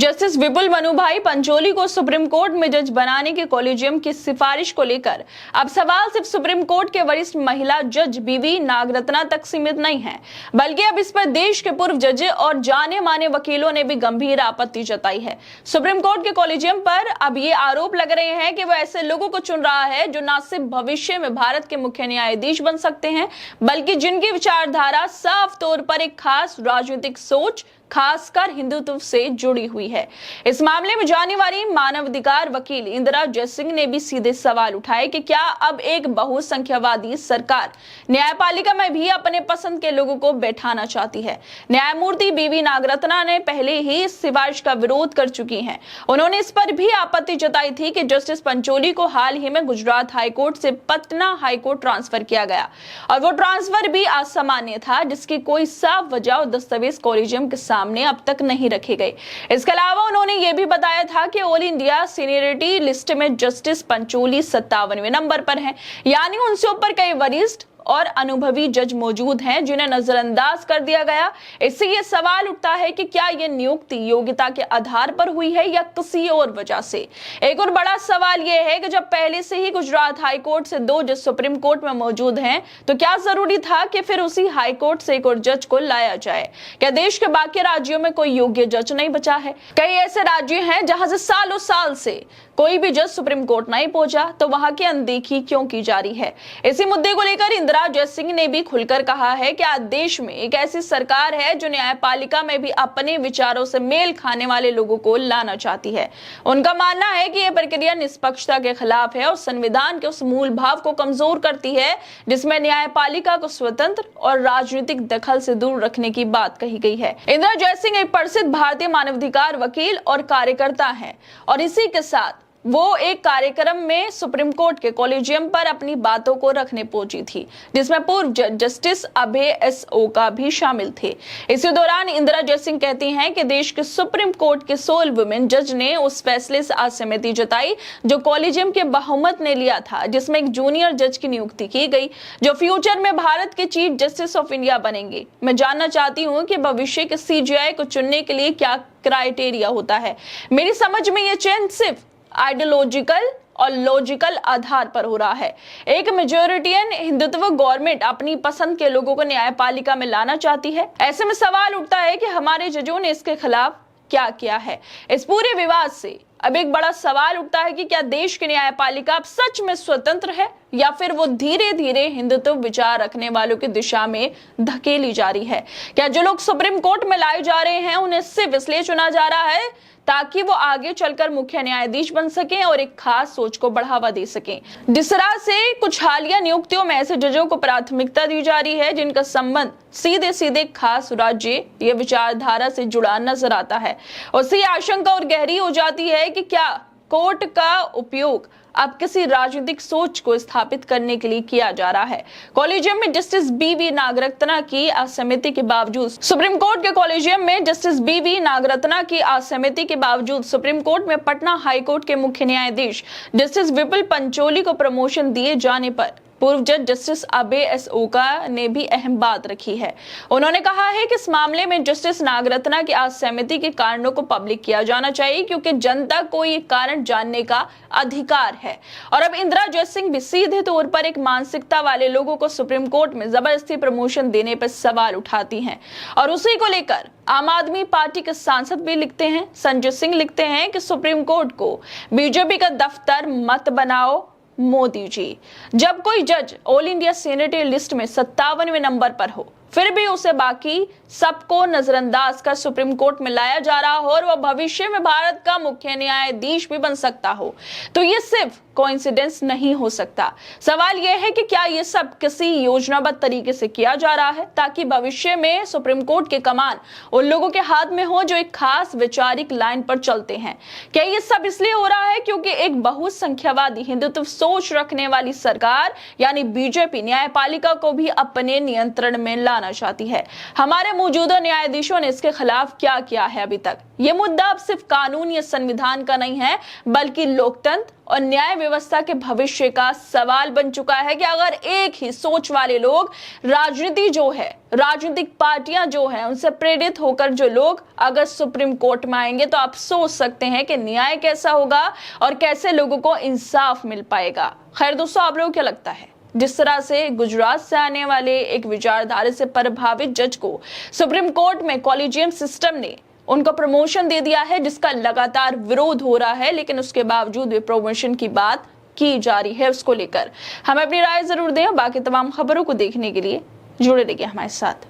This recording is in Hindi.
जस्टिस विपुल मनुभाई पंचोली को सुप्रीम कोर्ट में जज बनाने के कॉलेजियम की सिफारिश को लेकर अब सवाल सिर्फ सुप्रीम कोर्ट के वरिष्ठ महिला जज बीवी नागरत्ना तक सीमित नहीं है, बल्कि अब इस पर देश के पूर्व जज और जाने माने वकीलों ने भी गंभीर आपत्ति जताई है। सुप्रीम कोर्ट के कॉलेजियम पर अब ये आरोप लग रहे हैं कि वो ऐसे लोगों को चुन रहा है जो न सिर्फ भविष्य में भारत के मुख्य न्यायाधीश बन सकते हैं, बल्कि जिनकी विचारधारा साफ तौर पर एक खास राजनीतिक सोच खासकर हिंदुत्व से जुड़ी हुई है। इस मामले में जाने वाली मानवाधिकार वकील इंदिरा जयसिंह ने भी सीधे सवाल उठाए कि क्या अब एक बहुसंख्यावादी सरकार न्यायपालिका में भी अपने पसंद के लोगों को बैठाना चाहती है। न्यायमूर्ति बीवी नागरत्ना ने पहले ही इस सिफारिश का विरोध कर चुकी हैं। उन्होंने इस पर भी आपत्ति जताई थी कि जस्टिस पंचोली को हाल ही में गुजरात हाईकोर्ट से पटना हाईकोर्ट ट्रांसफर किया गया और वो ट्रांसफर भी असामान्य था, जिसकी कोई साफ वजह और दस्तावेज कॉलेजियम के सामने अब तक नहीं रखे गए। इसके अलावा उन्होंने यह भी बताया था कि ऑल इंडिया सीनियरिटी लिस्ट में जस्टिस पंचोली 57वें नंबर पर हैं, यानी उनसे ऊपर कई वरिष्ठ और अनुभवी जज मौजूद हैं जिन्हें नजरअंदाज कर दिया गया। इससे यह सवाल उठता है कि क्या यह नियुक्ति योग्यता के आधार पर हुई है या किसी और वजह से। एक और बड़ा सवाल यह है कि जब पहले से ही गुजरात हाईकोर्ट से 2 जज सुप्रीम कोर्ट में मौजूद हैं, तो क्या जरूरी था कि फिर उसी हाईकोर्ट से एक और जज को लाया जाए? क्या देश के बाकी राज्यों में कोई योग्य जज नहीं बचा है? कई ऐसे राज्य हैं जहां से सालों साल से कोई भी जज सुप्रीम कोर्ट नहीं पहुंचा, तो वहां की अनदेखी क्यों की जा रही है? इसी मुद्दे को लेकर इंदिरा जयसिंह ने भी खुलकर कहा है कि आज देश में एक ऐसी सरकार है जो न्यायपालिका में भी अपने विचारों से मेल खाने वाले लोगों को लाना चाहती है। उनका मानना है कि यह प्रक्रिया निष्पक्षता के खिलाफ है और संविधान के उस मूल भाव को कमजोर करती है जिसमें न्यायपालिका को स्वतंत्र और राजनीतिक दखल से दूर रखने की बात कही गई है। इंदिरा जयसिंह एक प्रसिद्ध भारतीय मानवाधिकार वकील और कार्यकर्ता है और इसी के साथ वो एक कार्यक्रम में सुप्रीम कोर्ट के कॉलेजियम पर अपनी बातों को रखने पहुंची थी, जिसमें पूर्व जस्टिस अभय एस ओका भी शामिल थे। इसी दौरान इंदिरा जयसिंह कहती हैं कि देश के सुप्रीम कोर्ट के सोल वुमेन जज ने उस फैसले से असहमति जताई जो कॉलेजियम के बहुमत ने लिया था, जिसमें एक जूनियर जज की नियुक्ति की गई जो फ्यूचर में भारत के चीफ जस्टिस ऑफ इंडिया बनेंगे। मैं जानना चाहती हूँ कि भविष्य के सीजेआई को चुनने के लिए क्या क्राइटेरिया होता है। मेरी समझ में यह चयन सिर्फ आइडियोलॉजिकल और लॉजिकल आधार पर हो रहा है। एक मेजोरिटियन हिंदुत्व गवर्नमेंट अपनी पसंद के लोगों को न्यायपालिका में लाना चाहती है। ऐसे में सवाल उठता है कि हमारे जजों ने इसके खिलाफ क्या किया है। इस पूरे विवाद से अब एक बड़ा सवाल उठता है कि क्या देश की न्यायपालिका अब सच में स्वतंत्र है या फिर वो धीरे धीरे हिंदुत्व विचार रखने वालों की दिशा में धकेली जा रही है। क्या जो लोग सुप्रीम कोर्ट में लाए जा रहे हैं उन्हें सिर्फ इसलिए चुना जा रहा है ताकि वो आगे चलकर मुख्य न्यायाधीश बन सकें और एक खास सोच को बढ़ावा दे सकें। जिस तरह से कुछ हालिया नियुक्तियों में ऐसे जजों को प्राथमिकता दी जा रही है जिनका संबंध सीधे सीधे खास राज्य या विचारधारा से जुड़ा नजर आता है, उससे आशंका और गहरी हो जाती है कि क्या कोर्ट का उपयोग अब किसी राजनीतिक सोच को स्थापित करने के लिए किया जा रहा है। कॉलेजियम में जस्टिस बीवी नागरत्ना की असहमति के बावजूद सुप्रीम कोर्ट के कॉलेजियम में जस्टिस बीवी नागरत्ना की असहमति के बावजूद सुप्रीम कोर्ट में पटना हाईकोर्ट के मुख्य न्यायाधीश जस्टिस विपुल पंचोली को प्रमोशन दिए जाने पर पूर्व जज जस्टिस अभय एस ओका ने भी अहम बात रखी है। उन्होंने कहा है कि इस मामले में जस्टिस नागरत्ना की असहमति के कारणों को पब्लिक किया जाना चाहिए क्योंकि जनता को ये कारण जानने का अधिकार है। और अब इंदिरा जयसिंह भी सीधे तौर पर एक मानसिकता वाले लोगों को सुप्रीम कोर्ट में जबरदस्ती प्रमोशन देने पर सवाल उठाती हैं और उसी को लेकर आम आदमी पार्टी के सांसद भी लिखते हैं। संजय सिंह लिखते हैं कि सुप्रीम कोर्ट को बीजेपी का दफ्तर मत बनाओ मोदी जी। जब कोई जज ऑल इंडिया सीनियरिटी लिस्ट में 57वें नंबर पर हो, फिर भी उसे बाकी सबको नजरअंदाज कर सुप्रीम कोर्ट में लाया जा रहा हो और वह भविष्य में भारत का मुख्य न्यायाधीश भी बन सकता हो, तो ये सिर्फ कोइंसिडेंस नहीं हो सकता। सवाल यह है कि क्या ये सब किसी योजनाबद्ध तरीके से किया जा रहा है ताकि भविष्य में सुप्रीम कोर्ट के कमान उन लोगों के हाथ में हो जो एक खास वैचारिक लाइन पर चलते हैं। क्या ये सब इसलिए हो रहा है क्योंकि एक बहुसंख्यावादी हिंदुत्व सोच रखने वाली सरकार यानी बीजेपी न्यायपालिका को भी अपने नियंत्रण में लाना लाना चाहती है। हमारे मौजूदा न्यायाधीशों ने इसके खिलाफ क्या किया है अभी तक? ये मुद्दा अब सिर्फ कानून या संविधान का नहीं है, बल्कि लोकतंत्र और न्याय व्यवस्था के भविष्य का सवाल बन चुका है कि अगर एक ही सोच वाले लोग, राजनीति जो है, राजनीतिक पार्टियां जो है, उनसे प्रेरित होकर जो लोग अगर सुप्रीम कोर्ट में आएंगे तो आप सोच सकते हैं कि न्याय कैसा होगा और कैसे लोगों को इंसाफ मिल पाएगा। खैर दोस्तों, आप लोगों को क्या लगता है? जिस तरह से गुजरात से आने वाले एक विचारधारा से प्रभावित जज को सुप्रीम कोर्ट में कॉलेजियम सिस्टम ने उनको प्रमोशन दे दिया है, जिसका लगातार विरोध हो रहा है, लेकिन उसके बावजूद भी प्रमोशन की बात की जा रही है। उसको लेकर हमें अपनी राय जरूर दें। बाकी तमाम खबरों को देखने के लिए जुड़े रहिए हमारे साथ।